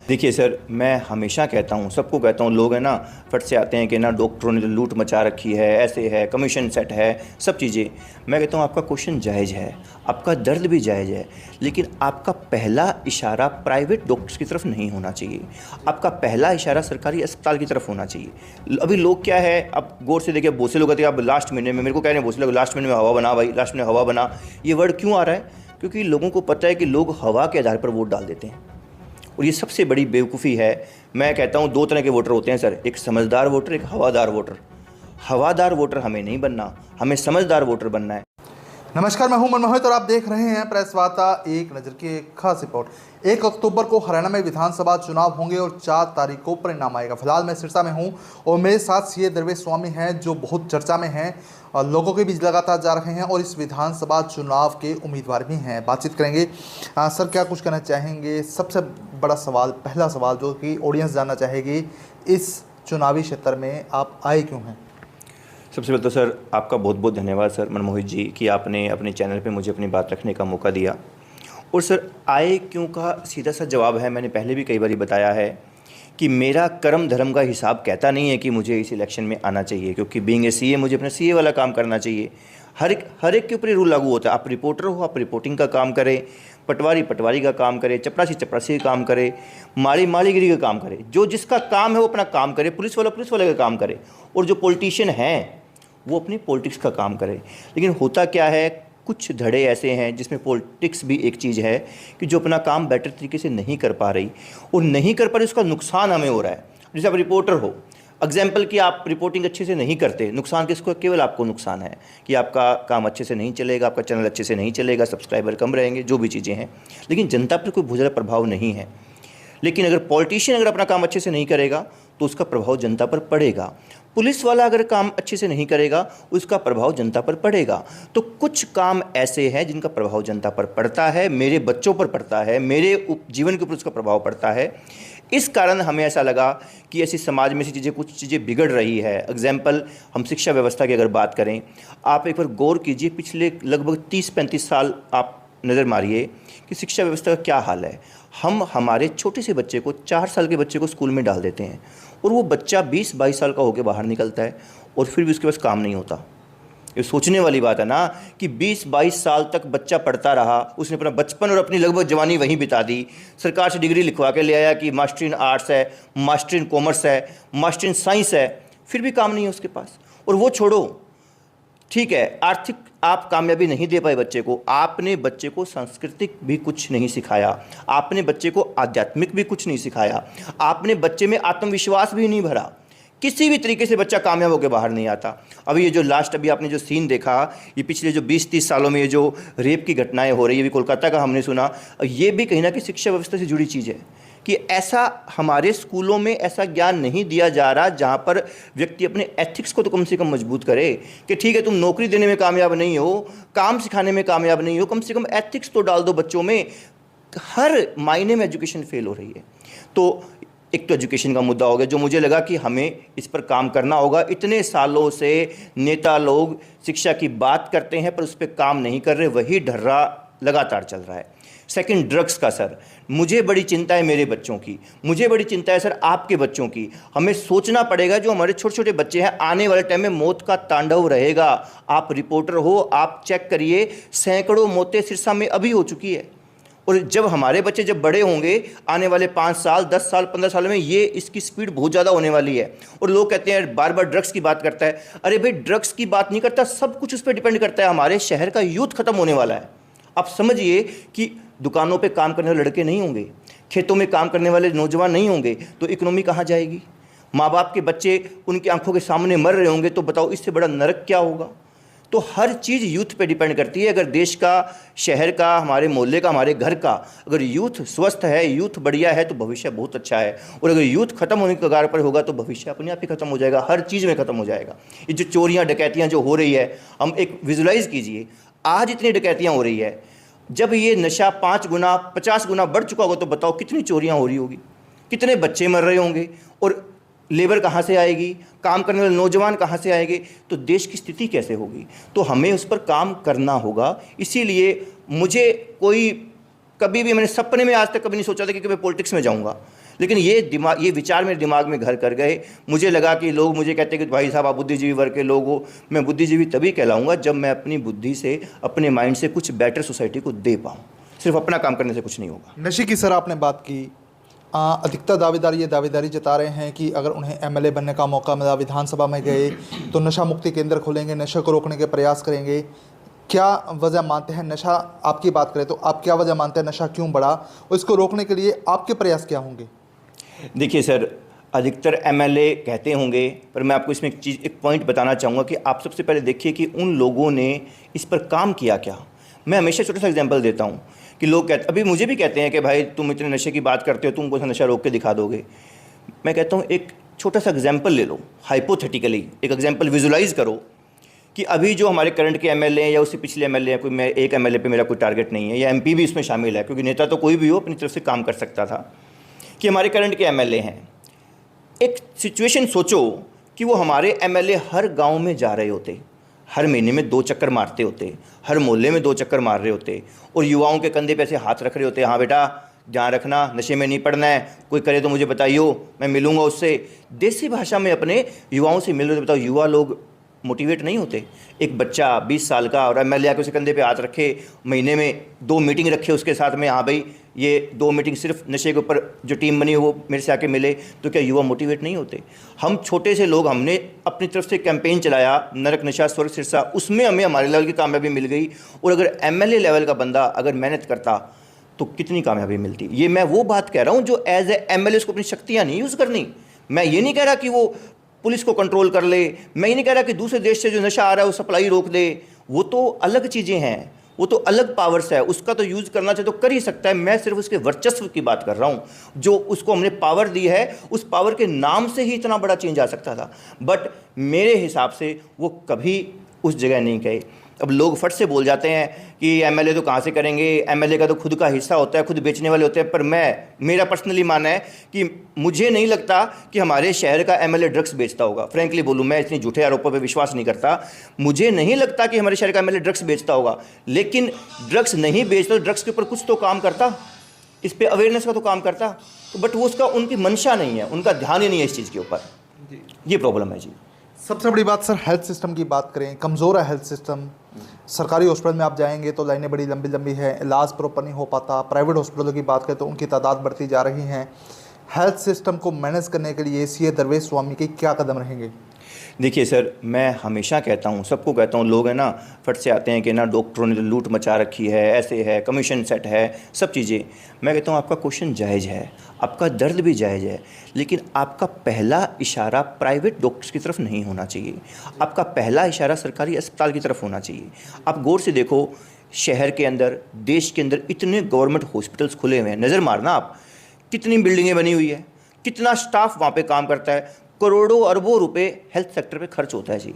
देखिए सर, मैं हमेशा कहता हूँ, सबको कहता हूँ, लोग हैं ना फट से आते हैं कि ना डॉक्टरों ने तो लूट मचा रखी है, ऐसे है, कमीशन सेट है, सब चीज़ें। मैं कहता हूँ आपका क्वेश्चन जायज़ है, आपका दर्द भी जायज़ है, लेकिन आपका पहला इशारा प्राइवेट डॉक्टर्स की तरफ नहीं होना चाहिए। आपका पहला इशारा सरकारी अस्पताल की तरफ होना चाहिए। अभी लोग क्या है, अब गौर से देखिए, बहुत से लोग कहते हैं अब लास्ट महीने में, मेरे को कह रहे हैं बहुत से लोग लास्ट महीने में हवा बना भाई, लास्ट में हवा बना। ये वर्ड क्यों आ रहा है? क्योंकि लोगों को पता है कि लोग हवा के आधार पर वोट डाल देते हैं, और ये सबसे बड़ी बेवकूफ़ी है। मैं कहता हूँ दो तरह के वोटर होते हैं सर, एक समझदार वोटर, एक हवादार वोटर। हवादार वोटर हमें नहीं बनना, हमें समझदार वोटर बनना है। नमस्कार, मैं हूं मनमोहित और आप देख रहे हैं प्रेस वार्ता एक नज़र की एक खास रिपोर्ट। 1 अक्टूबर को हरियाणा में विधानसभा चुनाव होंगे और 4 तारीख को परिणाम आएगा। फिलहाल मैं सिरसा में हूं और मेरे साथ सीए दरवेश स्वामी हैं, जो बहुत चर्चा में हैं और लोगों के बीच लगातार जा रहे हैं और इस विधानसभा चुनाव के उम्मीदवार भी हैं। बातचीत करेंगे। सर, क्या कुछ कहना चाहेंगे? सबसे बड़ा सवाल, पहला सवाल जो कि ऑडियंस जानना चाहेगी, इस चुनावी क्षेत्र में आप आए क्यों हैं? सबसे पहले तो सर आपका बहुत बहुत धन्यवाद सर मनमोहित जी कि आपने अपने चैनल पे मुझे अपनी बात रखने का मौका दिया। और सर, आए क्यों का सीधा सा जवाब है, मैंने पहले भी कई बार बताया है कि मेरा कर्म धर्म का हिसाब कहता नहीं है कि मुझे इस इलेक्शन में आना चाहिए, क्योंकि बीइंग ए सीए मुझे अपना सीए वाला काम करना चाहिए। हर एक के ऊपर रूल लागू होता है। आप रिपोर्टर हो, आप रिपोर्टिंग का काम करें, पटवारी पटवारी का काम करे, चपरासी चपरासी का काम करे, माली मालीगिरी का काम करे। जो जिसका काम है वो अपना काम करे, पुलिस वाला पुलिस वाले का काम करे, और जो पॉलिटिशियन हैं वो अपनी पॉलिटिक्स का काम करे। लेकिन होता क्या है, कुछ धड़े ऐसे हैं जिसमें पॉलिटिक्स भी एक चीज़ है कि जो अपना काम बेटर तरीके से नहीं कर पा रही, और नहीं कर पा रही उसका नुकसान हमें हो रहा है। जैसे आप रिपोर्टर हो, एग्जाम्पल कि आप रिपोर्टिंग अच्छे से नहीं करते, नुकसान किसको? केवल आपको नुकसान है कि आपका काम अच्छे से नहीं चलेगा, आपका चैनल अच्छे से नहीं चलेगा, सब्सक्राइबर कम रहेंगे, जो भी चीज़ें हैं, लेकिन जनता पर कोई बहुत ज़्यादा प्रभाव नहीं है। लेकिन अगर पॉलिटिशियन अगर अपना काम अच्छे से नहीं करेगा तो उसका प्रभाव जनता पर पड़ेगा। पुलिस वाला अगर काम अच्छे से नहीं करेगा उसका प्रभाव जनता पर पड़ेगा। तो कुछ काम ऐसे हैं जिनका प्रभाव जनता पर पड़ता है, मेरे बच्चों पर पड़ता है, मेरे जीवन के ऊपर उसका प्रभाव पड़ता है। इस कारण हमें ऐसा लगा कि ऐसी समाज में ऐसी कुछ चीज़ें बिगड़ रही है। एग्जाम्पल, हम शिक्षा व्यवस्था की अगर बात करें, आप एक बार गौर कीजिए, पिछले लगभग 30-35 साल आप नज़र मारिए कि शिक्षा व्यवस्था का क्या हाल है। हम हमारे छोटे से बच्चे को, 4 साल के बच्चे को स्कूल में डाल देते हैं और वो बच्चा 20-22 साल का होकर बाहर निकलता है और फिर भी उसके पास काम नहीं होता। ये सोचने वाली बात है ना कि 20-22 साल तक बच्चा पढ़ता रहा, उसने अपना बचपन और अपनी लगभग जवानी वहीं बिता दी, सरकार से डिग्री लिखवा के ले आया कि मास्टर इन आर्ट्स है, मास्टर इन कॉमर्स है, मास्टर इन साइंस है, फिर भी काम नहीं है उसके पास। और वो छोड़ो, ठीक है, आर्थिक आप कामयाबी नहीं दे पाए बच्चे को, आपने बच्चे को सांस्कृतिक भी कुछ नहीं सिखाया, आपने बच्चे को आध्यात्मिक भी कुछ नहीं सिखाया, आपने बच्चे में आत्मविश्वास भी नहीं भरा, किसी भी तरीके से बच्चा कामयाब होकर बाहर नहीं आता। अभी ये जो लास्ट अभी आपने जो सीन देखा, ये पिछले जो 20-30 सालों में ये जो रेप की घटनाएं हो रही है, अभी कोलकाता का हमने सुना, ये भी कहीं ना कहीं शिक्षा व्यवस्था से जुड़ी चीज़ है कि ऐसा हमारे स्कूलों में ऐसा ज्ञान नहीं दिया जा रहा जहाँ पर व्यक्ति अपने एथिक्स को तो कम से कम मजबूत करे कि ठीक है, तुम नौकरी देने में कामयाब नहीं हो, काम सिखाने में कामयाब नहीं हो, कम से कम एथिक्स तो डाल दो बच्चों में। हर मायने में एजुकेशन फेल हो रही है। तो एक तो एजुकेशन का मुद्दा हो गया, जो मुझे लगा कि हमें इस पर काम करना होगा। इतने सालों से नेता लोग शिक्षा की बात करते हैं पर उस पर काम नहीं कर रहे, वही ढर्रा लगातार चल रहा है। सेकंड, ड्रग्स का सर, मुझे बड़ी चिंता है मेरे बच्चों की, मुझे बड़ी चिंता है सर आपके बच्चों की। हमें सोचना पड़ेगा, जो हमारे छोटे छोटे बच्चे हैं, आने वाले टाइम में मौत का तांडव रहेगा। आप रिपोर्टर हो, आप चेक करिए, सैकड़ों मौतें सिरसा में अभी हो चुकी है। और जब हमारे बच्चे जब बड़े होंगे, आने वाले 5 साल 10 साल 15 साल में, ये इसकी स्पीड बहुत ज़्यादा होने वाली है। और लोग कहते हैं बार बार ड्रग्स की बात करता है, अरे भाई ड्रग्स की बात नहीं करता, सब कुछ उस पर डिपेंड करता है। हमारे शहर का यूथ खत्म होने वाला है। आप समझिए कि दुकानों पे काम करने वाले लड़के नहीं होंगे, खेतों में काम करने वाले नौजवान नहीं होंगे, तो इकोनॉमी कहाँ जाएगी? माँ बाप के बच्चे उनकी आंखों के सामने मर रहे होंगे, तो बताओ इससे बड़ा नरक क्या होगा? तो हर चीज़ यूथ पे डिपेंड करती है। अगर देश का, शहर का, हमारे मोहल्ले का, हमारे घर का अगर यूथ स्वस्थ है, यूथ बढ़िया है, तो भविष्य बहुत अच्छा है। और अगर यूथ खत्म होने के कगार पर होगा तो भविष्य अपने आप ही खत्म हो जाएगा, हर चीज़ में खत्म हो जाएगा। ये जो चोरियाँ डकैतियाँ जो हो रही है, हम एक विजुलाइज कीजिए, आज इतनी डकैतियाँ हो रही है, जब ये नशा 5 गुना 50 गुना बढ़ चुका होगा तो बताओ कितनी चोरियां हो रही होगी, कितने बच्चे मर रहे होंगे, और लेबर कहाँ से आएगी, काम करने वाले नौजवान कहाँ से आएंगे, तो देश की स्थिति कैसे होगी? तो हमें उस पर काम करना होगा। इसीलिए मुझे कोई, कभी भी मैंने सपने में आज तक कभी नहीं सोचा था कि मैं पॉलिटिक्स में जाऊँगा, लेकिन ये विचार मेरे दिमाग में घर कर गए। मुझे लगा कि लोग मुझे कहते हैं कि भाई साहब आप बुद्धिजीवी वर्ग के लोग हो। मैं बुद्धिजीवी तभी कहलाऊंगा जब मैं अपनी बुद्धि से, अपने माइंड से कुछ बेटर सोसाइटी को दे पाऊँ। सिर्फ अपना काम करने से कुछ नहीं होगा। नशे की सर आपने बात की, अधिकतर दावेदार ये दावेदारी जता रहे हैं कि अगर उन्हें एमएलए बनने का मौका मिला, विधानसभा में गए तो नशा मुक्ति केंद्र खोलेंगे, नशे को रोकने के प्रयास करेंगे। क्या वजह मानते हैं, नशा आपकी बात करें तो आप क्या वजह मानते हैं, नशा क्यों बढ़ा और इसको रोकने के लिए आपके प्रयास क्या होंगे? देखिए सर, अधिकतर एमएलए कहते होंगे, पर मैं आपको इसमें एक पॉइंट बताना चाहूँगा कि आप सबसे पहले देखिए कि उन लोगों ने इस पर काम किया क्या। मैं हमेशा छोटा सा एग्जांपल देता हूँ कि लोग कहते, अभी मुझे भी कहते हैं कि भाई तुम इतने नशे की बात करते हो, तुम कौन सा नशा रोक के दिखा दोगे। मैं कहता हूँ एक छोटा सा एग्जांपल ले लो, हाइपोथेटिकली एक एग्जांपल विजुलाइज करो कि अभी जो हमारे करंट के एमएलए हैं या उससे पिछले एमएलए हैं, कोई मैं एक एमएलए पे मेरा कोई टारगेट नहीं है, या एमपी भी इसमें शामिल है, क्योंकि नेता तो कोई भी हो अपनी तरफ से काम कर सकता था, कि हमारे करंट के एमएलए हैं। एक सिचुएशन सोचो कि वो हमारे एमएलए हर गांव में जा रहे होते, हर महीने में 2 चक्कर मारते होते, हर मोहल्ले में 2 चक्कर मार रहे होते, और युवाओं के कंधे पे ऐसे हाथ रख रहे होते, हाँ बेटा ध्यान रखना, नशे में नहीं पड़ना है, कोई करे तो मुझे बताइयो, मैं मिलूंगा उससे। देसी भाषा में अपने युवाओं से मिल रहे। बताओ, युवा लोग मोटिवेट नहीं होते? एक बच्चा 20 साल का और एमएलए आके उसके कंधे पे हाथ रखे, महीने में 2 मीटिंग रखे उसके साथ में, हाँ भाई ये 2 मीटिंग सिर्फ नशे के ऊपर जो टीम बनी वो मेरे से आके मिले, तो क्या युवा मोटिवेट नहीं होते? हम छोटे से लोग, हमने अपनी तरफ से कैंपेन चलाया, नरक नशा स्वर्ग सिरसा, उसमें हमें हमारे लेवल की कामयाबी मिल गई। और अगर एमएलए लेवल का बंदा अगर मेहनत करता तो कितनी कामयाबी मिलती। ये मैं वो बात कह रहा हूँ जो एज ए एमएलए उसको अपनी शक्तियाँ नहीं यूज़ करनी। मैं ये नहीं कह रहा कि वो पुलिस को कंट्रोल कर ले, मैं ये नहीं कह रहा कि दूसरे देश से जो नशा आ रहा है वो सप्लाई रोक दे, वो तो अलग चीज़ें हैं, वो तो अलग पावर्स है, उसका तो यूज़ करना चाहिए तो कर ही सकता है। मैं सिर्फ उसके वर्चस्व की बात कर रहा हूँ, जो उसको हमने पावर दी है, उस पावर के नाम से ही इतना बड़ा चेंज आ सकता था। बट मेरे हिसाब से वो कभी उस जगह नहीं गए। अब लोग फट से बोल जाते हैं कि एमएलए तो कहाँ से करेंगे, एमएलए का तो खुद का हिस्सा होता है, खुद बेचने वाले होते हैं। पर मेरा पर्सनली मानना है कि मुझे नहीं लगता कि हमारे शहर का एमएलए ड्रग्स बेचता होगा। फ्रैंकली बोलूँ, मैं इतनी झूठे आरोपों पे विश्वास नहीं करता। मुझे नहीं लगता कि हमारे शहर का एमएलए ड्रग्स बेचता होगा, लेकिन ड्रग्स नहीं बेचता तो ड्रग्स के ऊपर कुछ तो काम करता, इस पर अवेयरनेस का तो काम करता। तो बट वो उसका उनकी मंशा नहीं है, उनका ध्यान ही नहीं है इस चीज़ के ऊपर। ये प्रॉब्लम है जी। सबसे बड़ी बात सर, हेल्थ सिस्टम की बात करें, कमज़ोर है हेल्थ सिस्टम। सरकारी हॉस्पिटल में आप जाएंगे तो लाइनें बड़ी लंबी लंबी है, इलाज प्रॉपर नहीं हो पाता। प्राइवेट हॉस्पिटलों की बात करें तो उनकी तादाद बढ़ती जा रही है। हेल्थ सिस्टम को मैनेज करने के लिए सीए दरवेश स्वामी के क्या कदम रहेंगे? देखिए सर, मैं हमेशा कहता हूँ, सबको कहता हूँ, लोग हैं ना फट से आते हैं कि ना डॉक्टरों ने लूट मचा रखी है, ऐसे है, कमीशन सेट है, सब चीज़ें। मैं कहता हूँ आपका क्वेश्चन जायज़ है, आपका दर्द भी जायज़ है, लेकिन आपका पहला इशारा प्राइवेट डॉक्टर्स की तरफ नहीं होना चाहिए। आपका पहला इशारा सरकारी अस्पताल की तरफ होना चाहिए। आप गौर से देखो, शहर के अंदर, देश के अंदर इतने गवर्नमेंट हॉस्पिटल्स खुले हुए हैं, नज़र मारना आप, कितनी बिल्डिंगें बनी हुई है, कितना स्टाफ वहाँ पे काम करता है, करोड़ों अरबों रुपए हेल्थ सेक्टर पे खर्च होता है जी।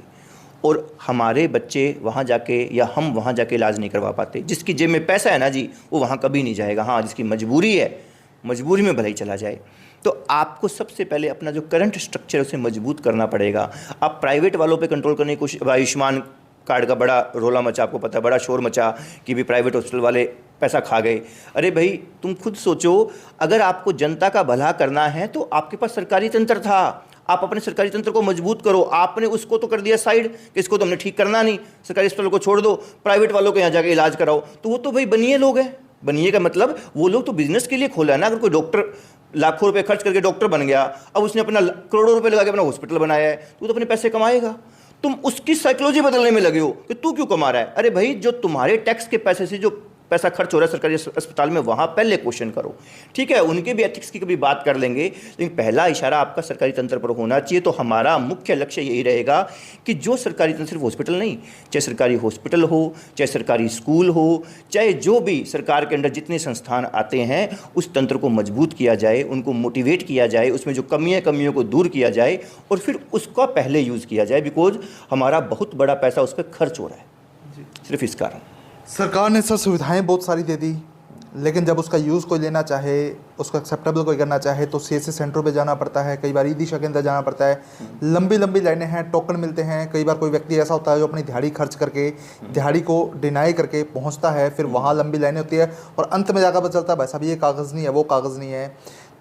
और हमारे बच्चे वहाँ जाके या हम वहाँ जाके इलाज नहीं करवा पाते। जिसकी जेब में पैसा है ना जी, वो वहाँ कभी नहीं जाएगा। हाँ, जिसकी मजबूरी है, मजबूरी में भले ही चला जाए। तो आपको सबसे पहले अपना जो करंट स्ट्रक्चर है उसे मजबूत करना पड़ेगा। आप प्राइवेट वालों पे कंट्रोल करने की कोशिश, आयुष्मान कार्ड का बड़ा रोला मचा, आपको पता है, बड़ा शोर मचा कि भी प्राइवेट हॉस्पिटल वाले पैसा खा गए। अरे भाई, तुम खुद सोचो, अगर आपको जनता का भला करना है तो आपके पास सरकारी तंत्र था, आप अपने सरकारी तंत्र को मजबूत करो। आपने उसको तो कर दिया साइड कि इसको तो हमने ठीक करना नहीं, सरकारी अस्पतालों को छोड़ दो, प्राइवेट वालों के यहाँ जाके इलाज कराओ। तो वो तो भाई बनिए लोग हैं। बनिए का मतलब वो लोग तो बिजनेस के लिए खोला है ना। अगर कोई डॉक्टर लाखों रुपए खर्च करके डॉक्टर बन गया, अब उसने अपना करोड़ों रुपए लगा के अपना हॉस्पिटल बनाया है, तो वो तो अपने पैसे कमाएगा। तुम उसकी साइकोलॉजी बदलने में लगे हो कि तू क्यों कमा रहा है। अरे भाई, जो तुम्हारे टैक्स के पैसे से जो पैसा खर्च हो रहा है सरकारी अस्पताल में, वहाँ पहले क्वेश्चन करो। ठीक है, उनके भी एथिक्स की कभी बात कर लेंगे, लेकिन पहला इशारा आपका सरकारी तंत्र पर होना चाहिए। तो हमारा मुख्य लक्ष्य यही रहेगा कि जो सरकारी तंत्र, सिर्फ हॉस्पिटल नहीं, चाहे सरकारी हॉस्पिटल हो, चाहे सरकारी स्कूल हो, चाहे जो भी सरकार के अंदर जितने संस्थान आते हैं, उस तंत्र को मजबूत किया जाए, उनको मोटिवेट किया जाए, उसमें जो कमियों को दूर किया जाए और फिर उसका पहले यूज़ किया जाए। बिकॉज हमारा बहुत बड़ा पैसा उस पर खर्च हो रहा है, सिर्फ इस कारण। सरकार ने सर सुविधाएं बहुत सारी दे दी, लेकिन जब उसका यूज़ कोई लेना चाहे, उसको एक्सेप्टेबल कोई करना चाहे तो सीएससी सेंटरों पे जाना पड़ता है, कई बार ई-दिशा के अंदर जाना पड़ता है, लंबी लंबी लाइनें हैं, टोकन मिलते हैं। कई बार कोई व्यक्ति ऐसा होता है जो अपनी दिहाड़ी खर्च करके, दिहाड़ी को डिनाई करके पहुंचता है, फिर वहाँ लंबी लाइनें होती है और अंत में जाकर पता चलता है भाई साहब ये कागज़ नहीं है, वो कागज़ नहीं है।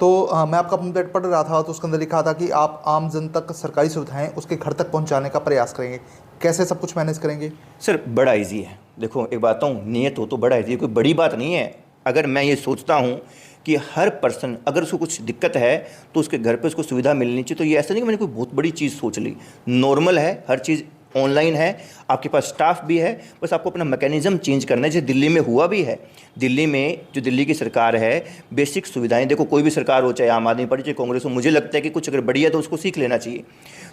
तो मैं आपका अपडेट पढ़ रहा था तो उसके अंदर लिखा था कि आप आम जन तक सरकारी सुविधाएं उसके घर तक पहुंचाने का प्रयास करेंगे। कैसे सब कुछ मैनेज करेंगे? सर बड़ा इजी है। देखो एक बात हूँ, नियत हो तो बड़ा इजी है, कोई बड़ी बात नहीं है। अगर मैं ये सोचता हूँ कि हर पर्सन अगर उसको कुछ दिक्कत है तो उसके घर पे उसको सुविधा मिलनी चाहिए, तो ये ऐसा नहीं कि मैंने कोई बहुत बड़ी चीज़ सोच ली। नॉर्मल है, हर चीज़ ऑनलाइन है, आपके पास स्टाफ भी है, बस आपको अपना मैकेनिज्म चेंज करना है। जैसे दिल्ली में हुआ भी है। दिल्ली में जो दिल्ली की सरकार है, बेसिक सुविधाएं, देखो कोई भी सरकार हो, चाहे आम आदमी पार्टी चाहे कांग्रेस हो, मुझे लगता है कि कुछ अगर बढ़िया है तो उसको सीख लेना चाहिए।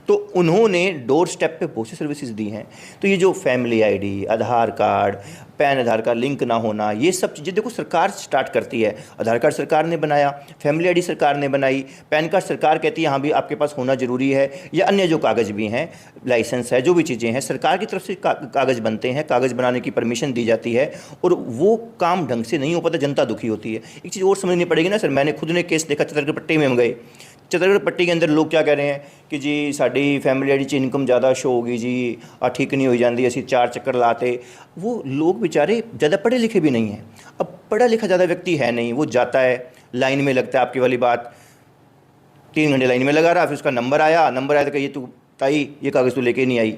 तो उन्होंने डोर स्टेप पे बहुत सी सर्विसेज दी हैं। तो ये जो फैमिली आईडी, आधार कार्ड, पैन आधार कार्ड लिंक ना होना, ये सब चीज़ें देखो सरकार स्टार्ट करती है। आधार कार्ड सरकार ने बनाया, फैमिली आईडी सरकार ने बनाई, पैन कार्ड सरकार कहती है हाँ भी आपके पास होना जरूरी है, या अन्य जो कागज़ भी हैं, लाइसेंस है, जो भी चीज़ें हैं सरकार की तरफ से कागज़ बनते हैं, कागज़ बनाने की परमिशन दी जाती है, और वो काम ढंग से नहीं हो पाता, जनता दुखी होती है। एक चीज़ और समझनी पड़ेगी ना सर, मैंने खुद ने केस देखा, चतरगढ़ पट्टी में हम गए। चतरगढ़ पट्टी के अंदर लोग क्या कह रहे हैं कि जी साड़ी फैमिली आईडी इनकम ज़्यादा शो होगी जी, ठीक नहीं हो जाती, असी 4 चक्कर लाते। वो लोग बेचारे ज़्यादा पढ़े लिखे भी नहीं हैं। अब पढ़ा लिखा ज़्यादा व्यक्ति है नहीं, वो जाता है लाइन में लगता है, आपकी वाली बात 3 घंटे लाइन में लगा रहा, फिर उसका नंबर आया तो कहिए तू ताई ये कागज़ तो लेके नहीं आई,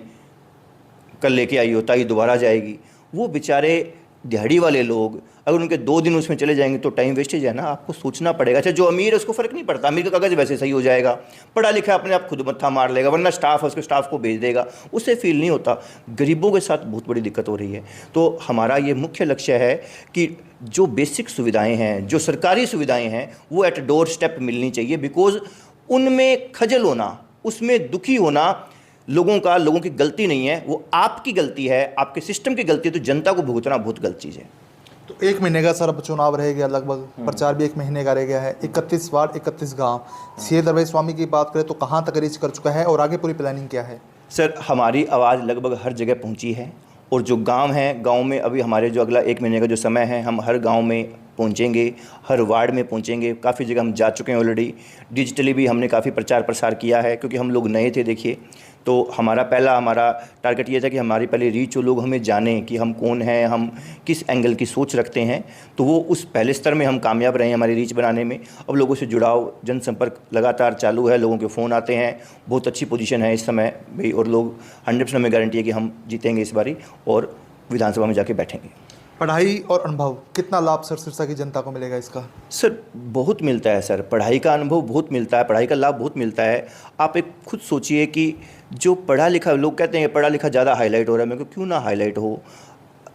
कल लेके आई हो, ताई दोबारा जाएगी। वो बेचारे दिहाड़ी वाले लोग अगर उनके 2 दिन उसमें चले जाएंगे तो टाइम वेस्टेज है ना, आपको सोचना पड़ेगा। अच्छा जो अमीर है उसको फ़र्क नहीं पड़ता, अमीर का कागज़ वैसे सही हो जाएगा, पढ़ा लिखा अपने आप खुद मत्था मार लेगा, वरना स्टाफ है उसके स्टाफ को भेज देगा, उससे फील नहीं होता। गरीबों के साथ बहुत बड़ी दिक्कत हो रही है। तो हमारा ये मुख्य लक्ष्य है कि जो बेसिक सुविधाएँ हैं, जो सरकारी सुविधाएँ हैं, वो एट डोर स्टेप मिलनी चाहिए। बिकॉज उनमें खजल होना, उसमें दुखी होना लोगों की गलती नहीं है, वो आपकी गलती है, आपके सिस्टम की गलती है। तो जनता को भुगतना बहुत गलत चीज़ है। तो 1 महीने का सर अब चुनाव रह गया, लगभग प्रचार भी 1 महीने का रह गया है। 31 वार्ड 31 गांव, सीए दरबार स्वामी की बात करें तो कहां तक रीच कर चुका है और आगे पूरी प्लानिंग क्या है? सर हमारी आवाज़ लगभग हर जगह पहुंची है, और जो गांव हैं, गांव में अभी हमारे जो अगला 1 महीने का जो समय है, हम हर गांव में पहुंचेंगे, हर वार्ड में पहुंचेंगे। काफ़ी जगह हम जा चुके हैं ऑलरेडी। डिजिटली भी हमने काफ़ी प्रचार प्रसार किया है, क्योंकि हम लोग नए थे। देखिए तो हमारा टारगेट ये था कि हमारी पहले रीच हो, लोग हमें जानें कि हम कौन हैं, हम किस एंगल की सोच रखते हैं। तो वो उस पहले स्तर में हम कामयाब रहे हैं हमारी रीच बनाने में। अब लोगों से जुड़ाव, जनसंपर्क लगातार चालू है, लोगों के फ़ोन आते हैं, बहुत अच्छी पोजीशन है इस समय भी, और लोग 100% में गारंटी है कि हम जीतेंगे इस बारी और विधानसभा में जाके बैठेंगे। पढ़ाई और अनुभव, कितना लाभ सर सिरसा की जनता को मिलेगा इसका? सर बहुत मिलता है सर, पढ़ाई का अनुभव बहुत मिलता है, पढ़ाई का लाभ बहुत मिलता है। आप एक खुद सोचिए कि जो पढ़ा लिखा, लोग कहते हैं पढ़ा लिखा ज़्यादा हाईलाइट हो रहा है, मेरे को क्यों ना हाईलाइट हो,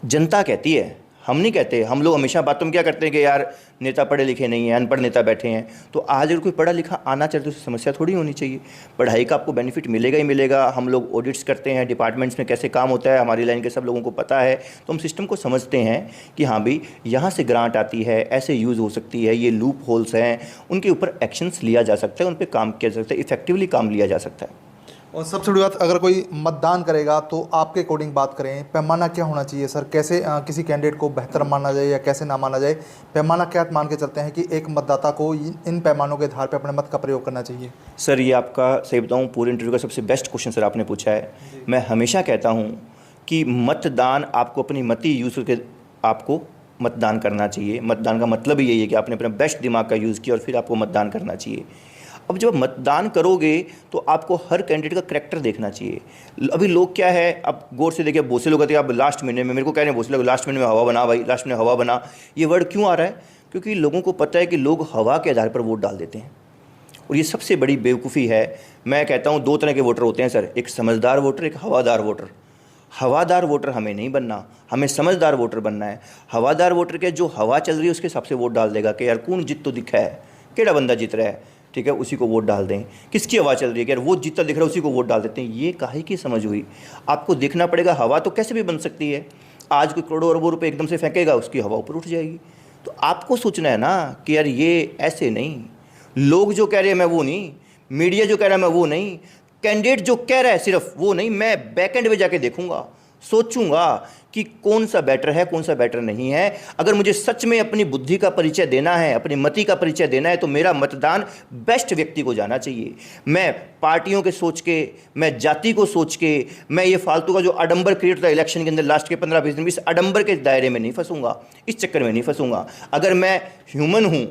जनता कहती है, हम नहीं कहते। हम लोग हमेशा बातों में क्या करते हैं कि यार नेता पढ़े लिखे नहीं हैं, अनपढ़ नेता बैठे हैं। तो आज अगर कोई पढ़ा लिखा आना चाहिए तो उससे समस्या थोड़ी होनी चाहिए। पढ़ाई का आपको बेनिफिट मिलेगा ही मिलेगा। हम लोग ऑडिट्स करते हैं, डिपार्टमेंट्स में कैसे काम होता है, हमारी लाइन के सब लोगों को पता है। तो हम सिस्टम को समझते हैं कि हाँ भाई यहाँ से ग्रांट आती है, ऐसे यूज़ हो सकती है, ये लूप होल्स हैं, उनके ऊपर एक्शंस लिया जा सकता है, उन पर काम किया जा सकता है, इफेक्टिवली काम लिया जा सकता है। और सबसे बड़ी बात, अगर कोई मतदान करेगा तो आपके अकॉर्डिंग बात करें, पैमाना क्या होना चाहिए सर? कैसे किसी कैंडिडेट को बेहतर माना जाए या कैसे ना माना जाए? पैमाना क्या मान के चलते हैं कि एक मतदाता को इन पैमानों के आधार पर अपने मत का प्रयोग करना चाहिए? सर ये आपका, सही बताऊँ, पूरे इंटरव्यू का सबसे बेस्ट क्वेश्चन सर आपने पूछा है। मैं हमेशा कहता हूँ कि मतदान आपको अपनी मति यूज़ करके आपको मतदान करना चाहिए। मतदान का मतलब ही यही है कि आपने अपना बेस्ट दिमाग का यूज़ किया और फिर आपको मतदान करना चाहिए। अब जब मतदान करोगे तो आपको हर कैंडिडेट का करैक्टर देखना चाहिए। अभी लोग क्या है, आप गौर से देखिए, बहुत से लोग कहते हैं आप लास्ट महीने में, मेरे को कह रहे हैं बहुत से लोग लास्ट महीने में हवा बना भाई, लास्ट महीने हवा बना। ये वर्ड क्यों आ रहा है? क्योंकि लोगों को पता है कि लोग हवा के आधार पर वोट डाल देते हैं, और ये सबसे बड़ी बेवकूफ़ी है। मैं कहता हूँ 2 तरह के वोटर होते हैं सर, एक समझदार वोटर, एक हवादार वोटर। हवादार वोटर हमें नहीं बनना, हमें समझदार वोटर बनना है। हवादार वोटर के जो हवा चल रही है उसके हिसाब से वोट डाल देगा कि यार कौन जीत तो दिखा है, केड़ा बंदा जीत रहा है, ठीक है, उसी को वोट डाल दें। किसकी हवा चल रही है कि यार वो जीतता दिख रहा है, उसी को वोट डाल देते हैं। ये काहे की समझ हुई? आपको देखना पड़ेगा हवा तो कैसे भी बन सकती है। आज कोई करोड़ों अरबों रुपए एकदम से फेंकेगा, उसकी हवा ऊपर उठ जाएगी। तो आपको सोचना है ना कि यार ये ऐसे नहीं, लोग जो कह रहे हैं मैं वो नहीं, मीडिया जो कह रहा है मैं वो नहीं, कैंडिडेट जो कह रहा है सिर्फ वो नहीं, मैं बैकएंड में जाके देखूंगा, सोचूंगा कि कौन सा बेटर है, कौन सा बेटर नहीं है। अगर मुझे सच में अपनी बुद्धि का परिचय देना है, अपनी मति का परिचय देना है, तो मेरा मतदान बेस्ट व्यक्ति को जाना चाहिए। मैं पार्टियों के सोच के, मैं जाति को सोच के, मैं ये फालतू का जो आडंबर क्रिएट होता है इलेक्शन के अंदर लास्ट के 15-20 दिन में, इस आडंबर के दायरे में नहीं फंसूंगा, इस चक्कर में नहीं फंसूंगा। अगर मैं ह्यूमन हूँ,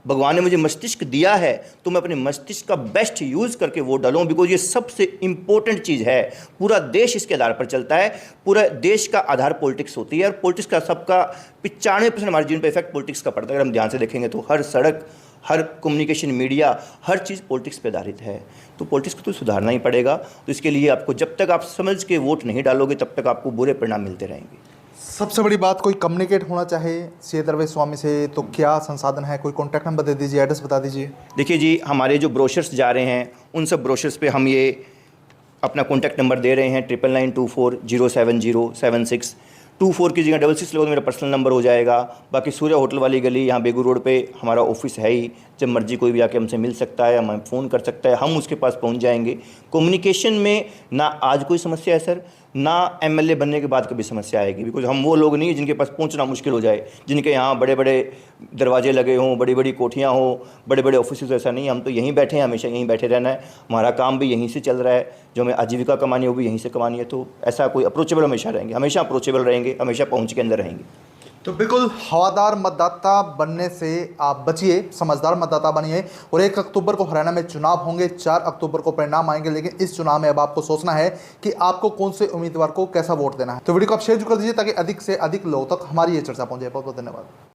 भगवान ने मुझे मस्तिष्क दिया है तो मैं अपने मस्तिष्क का बेस्ट यूज़ करके वोट डालूँ, बिकॉज ये सबसे इम्पोर्टेंट चीज़ है। पूरा देश इसके आधार पर चलता है, पूरा देश का आधार पॉलिटिक्स होती है और पॉलिटिक्स का सबका 95% हमारे जीवन पर इफेक्ट पॉलिटिक्स का पड़ता है। अगर हम ध्यान से देखेंगे तो हर सड़क, हर कम्युनिकेशन मीडिया, हर चीज़ पॉलिटिक्स पे आधारित है। तो पॉलिटिक्स को तो सुधारना ही पड़ेगा। तो इसके लिए आपको जब तक आप समझ के वोट नहीं डालोगे तब तक आपको बुरे परिणाम मिलते रहेंगे। सबसे बड़ी बात, कोई कम्युनिकेट होना चाहे सीए दरवेश स्वामी से तो क्या संसाधन है? कोई कॉन्टैक्ट नंबर दे दीजिए, एड्रेस बता दीजिए। देखिए जी, हमारे जो ब्रोशर्स जा रहे हैं उन सब ब्रोशर्स पे हम ये अपना कॉन्टैक्ट नंबर दे रहे हैं 9992407076। 24 की जगह 66 लोग मेरा पर्सनल नंबर हो जाएगा। बाकी सूर्य होटल वाली गली, यहाँ बेगू रोड पे हमारा ऑफिस है ही। जब मर्जी कोई भी आके हमसे मिल सकता है, हमें फ़ोन कर सकता है, हम उसके पास पहुँच जाएंगे। कम्युनिकेशन में ना आज कोई समस्या है सर, ना एमएलए बनने के बाद कभी समस्या आएगी। बिकॉज हम वो लोग नहीं हैं जिनके पास पहुंचना मुश्किल हो जाए, जिनके यहाँ बड़े बड़े दरवाजे लगे हों, बड़ी बड़ी कोठियाँ हों, बड़े बड़े ऑफिस। ऐसा नहीं, हम तो यहीं बैठे हैं, हमेशा यहीं बैठे रहना है। हमारा काम भी यहीं से चल रहा है, जो हमें आजीविका कमानी है वो भी यहीं से कमानी है। तो ऐसा कोई अप्रोचेबल हमेशा रहेंगे, हमेशा अप्रोचेबल रहेंगे, हमेशा पहुँच के अंदर रहेंगे। तो बिल्कुल हवादार मतदाता बनने से आप बचिए, समझदार मतदाता बनिए। और 1 अक्टूबर को हरियाणा में चुनाव होंगे, 4 अक्टूबर को परिणाम आएंगे। लेकिन इस चुनाव में अब आपको सोचना है कि आपको कौन से उम्मीदवार को कैसा वोट देना है। तो वीडियो को आप शेयर कर दीजिए ताकि अधिक से अधिक लोगों तक हमारी ये चर्चा पहुंचे। बहुत बहुत धन्यवाद।